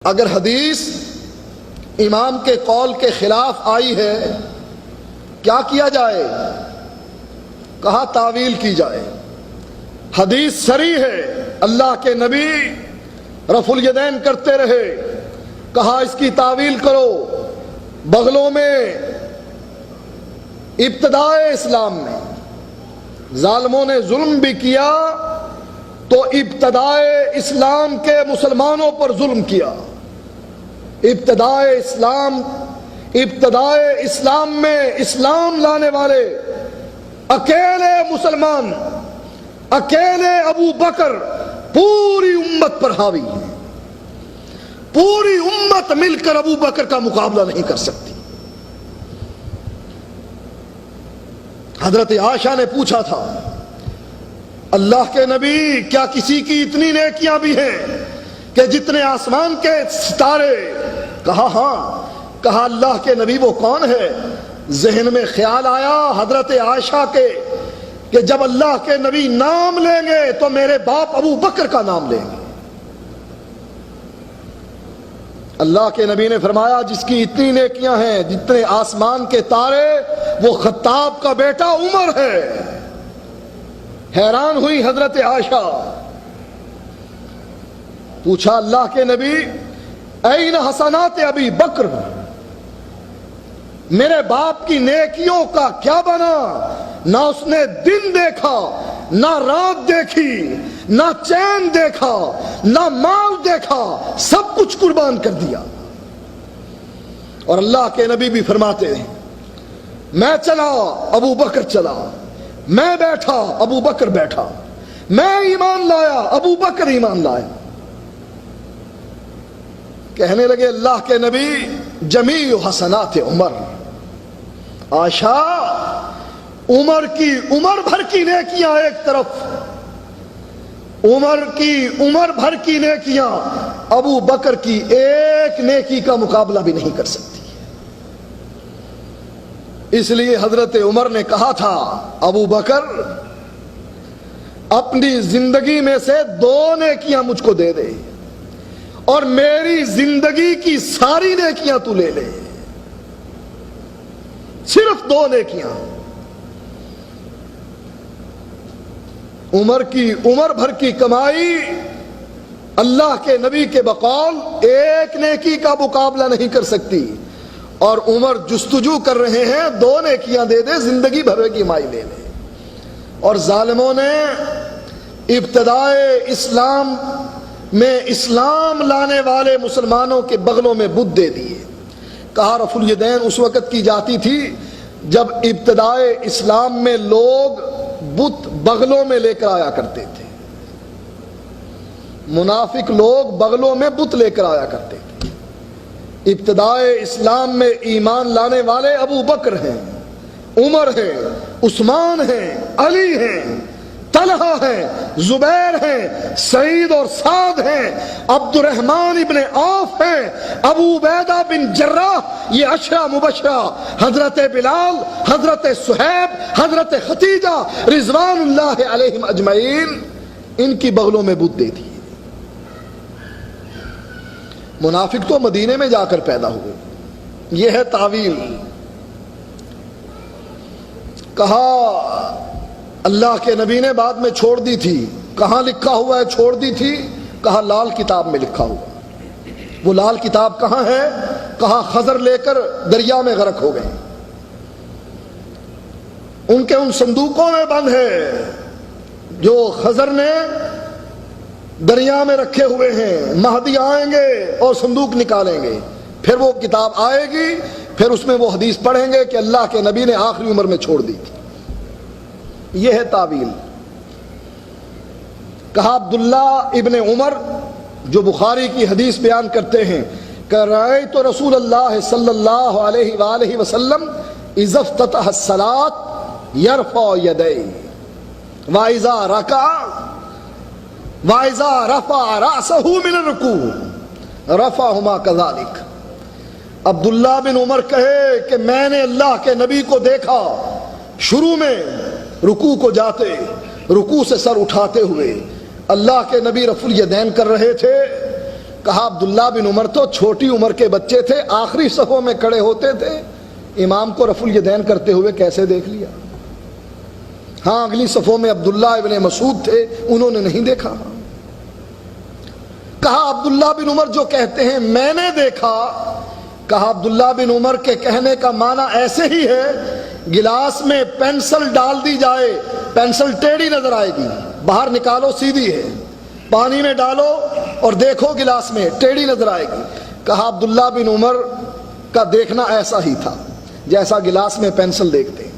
اگر حدیث امام کے قول کے خلاف آئی ہے کیا کیا جائے؟ کہا تعویل کی جائے۔ حدیث صریح ہے، اللہ کے نبی رفع الیدین کرتے رہے، کہا اس کی تعویل کرو۔ بغلوں میں ابتدائے اسلام میں ظالموں نے ظلم بھی کیا تو ابتدائے اسلام کے مسلمانوں پر ظلم کیا۔ ابتدائے اسلام میں اسلام لانے والے اکیلے مسلمان، اکیلے ابو بکر پوری امت پر حاوی ہے۔ پوری امت مل کر ابو بکر کا مقابلہ نہیں کر سکتی۔ حضرت عائشہ نے پوچھا تھا، اللہ کے نبی کیا کسی کی اتنی نیکیاں بھی ہیں کہ جتنے آسمان کے ستارے؟ کہا ہاں۔ کہا اللہ کے نبی وہ کون ہے؟ ذہن میں خیال آیا حضرت عائشہ کے کہ جب اللہ کے نبی نام لیں گے تو میرے باپ ابو بکر کا نام لیں گے۔ اللہ کے نبی نے فرمایا جس کی اتنی نیکیاں ہیں جتنے آسمان کے تارے، وہ خطاب کا بیٹا عمر ہے۔ حیران ہوئی حضرت عائشہ، پوچھا اللہ کے نبی این حسنات ابی بکر، میرے باپ کی نیکیوں کا کیا بنا؟ نہ اس نے دن دیکھا، نہ رات دیکھی، نہ چین دیکھا، نہ مال دیکھا، سب کچھ قربان کر دیا۔ اور اللہ کے نبی بھی فرماتے ہیں میں چلا ابو بکر چلا، میں بیٹھا ابو بکر بیٹھا، میں ایمان لایا ابو بکر ایمان لایا۔ کہنے لگے اللہ کے نبی جمیع حسنات عمر، عائشہ عمر بھر کی نیکیاں ایک طرف، عمر بھر کی نیکیاں ابو بکر کی ایک نیکی کا مقابلہ بھی نہیں کر سکتی۔ اس لیے حضرت عمر نے کہا تھا ابو بکر اپنی زندگی میں سے 2 نیکیاں مجھ کو دے دے اور میری زندگی کی ساری نیکیاں تو لے لے، صرف 2 نیکیاں۔ عمر بھر کی کمائی اللہ کے نبی کے بقول ایک نیکی کا مقابلہ نہیں کر سکتی، اور عمر جستجو کر رہے ہیں 2 نیکیاں دے دے، زندگی بھر کی کمائی لے لے۔ اور ظالموں نے ابتدائے اسلام میں اسلام لانے والے مسلمانوں کے بغلوں میں بت دے دیے۔ کہا رفع الیدین اس وقت کی جاتی تھی جب ابتدائے اسلام میں لوگ بت بغلوں میں لے کر آیا کرتے تھے۔ منافق لوگ بغلوں میں بت لے کر آیا کرتے تھے۔ ابتدائے اسلام میں ایمان لانے والے ابو بکر ہیں، عمر ہیں، عثمان ہیں، علی ہیں، طلحہ ہیں، زبیر ہیں، سعید اور سعد ہیں، عبد الرحمن ابن عوف ہیں، ابو عبیدہ بن جراح، یہ 10 مبشرہ، حضرت بلال، حضرت صہیب، حضرت خدیجہ رضوان اللہ علیہم اجمعین، ان کی بغلوں میں بت دے دی۔ منافق تو مدینے میں جا کر پیدا ہوئے۔ یہ ہے تعویل۔ کہا اللہ کے نبی نے بعد میں چھوڑ دی تھی، کہاں لکھا ہوا ہے چھوڑ دی تھی؟ کہا لال کتاب میں لکھا ہوا۔ وہ لال کتاب کہاں ہے؟ کہا خضر لے کر دریا میں غرق ہو گئے، ان کے ان صندوقوں میں بند ہے جو خضر نے دریا میں رکھے ہوئے ہیں۔ مہدی آئیں گے اور صندوق نکالیں گے، پھر وہ کتاب آئے گی، پھر اس میں وہ حدیث پڑھیں گے کہ اللہ کے نبی نے آخری عمر میں چھوڑ دی تھی۔ یہ ہے تعویل۔ کہا عبداللہ ابن عمر جو بخاری کی حدیث بیان کرتے ہیں کہ رأیت رسول اللہ صلی اللہ علیہ وآلہ وسلم اذا افتتح الصلاة یرفع یدیہ واذا رکع واذا رفع رأسہ من الرکوع رفعہما کذالک۔ عبداللہ بن عمر کہے کہ میں نے اللہ کے نبی کو دیکھا شروع میں رکوع کو جاتے، رکوع سے سر اٹھاتے ہوئے، اللہ کے نبی رفع الیدین کر رہے تھے، کہا عبداللہ بن عمر تو چھوٹی عمر کے بچے تھے، آخری صفوں میں کھڑے ہوتے تھے، امام کو رفع الیدین کرتے ہوئے کیسے دیکھ لیا؟ ہاں اگلی صفوں میں عبداللہ ابن مسعود تھے، انہوں نے نہیں دیکھا۔ کہا عبداللہ بن عمر جو کہتے ہیں میں نے دیکھا، کہا عبداللہ بن عمر کے کہنے کا معنی ایسے ہی ہے، گلاس میں پینسل ڈال دی جائے، پینسل ٹیڑھی نظر آئے گی، باہر نکالو سیدھی ہے، پانی میں ڈالو اور دیکھو گلاس میں ٹیڑھی نظر آئے گی۔ کہا عبداللہ بن عمر کا دیکھنا ایسا ہی تھا جیسا گلاس میں پینسل دیکھتے ہیں۔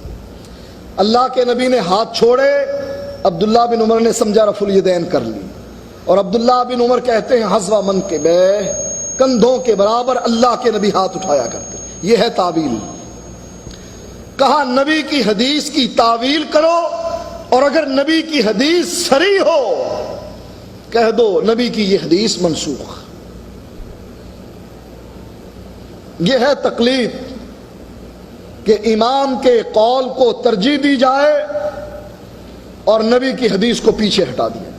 اللہ کے نبی نے ہاتھ چھوڑے، عبداللہ بن عمر نے سمجھا رفع الیدین کر لی، اور عبداللہ بن عمر کہتے ہیں حذو منکبہ، کندھوں کے برابر اللہ کے نبی ہاتھ اٹھایا کرتے۔ یہ ہے تعویل۔ کہا نبی کی حدیث کی تعویل کرو، اور اگر نبی کی حدیث صریح ہو کہہ دو نبی کی یہ حدیث منسوخ۔ یہ ہے تقلید کہ امام کے قول کو ترجیح دی جائے اور نبی کی حدیث کو پیچھے ہٹا دیا۔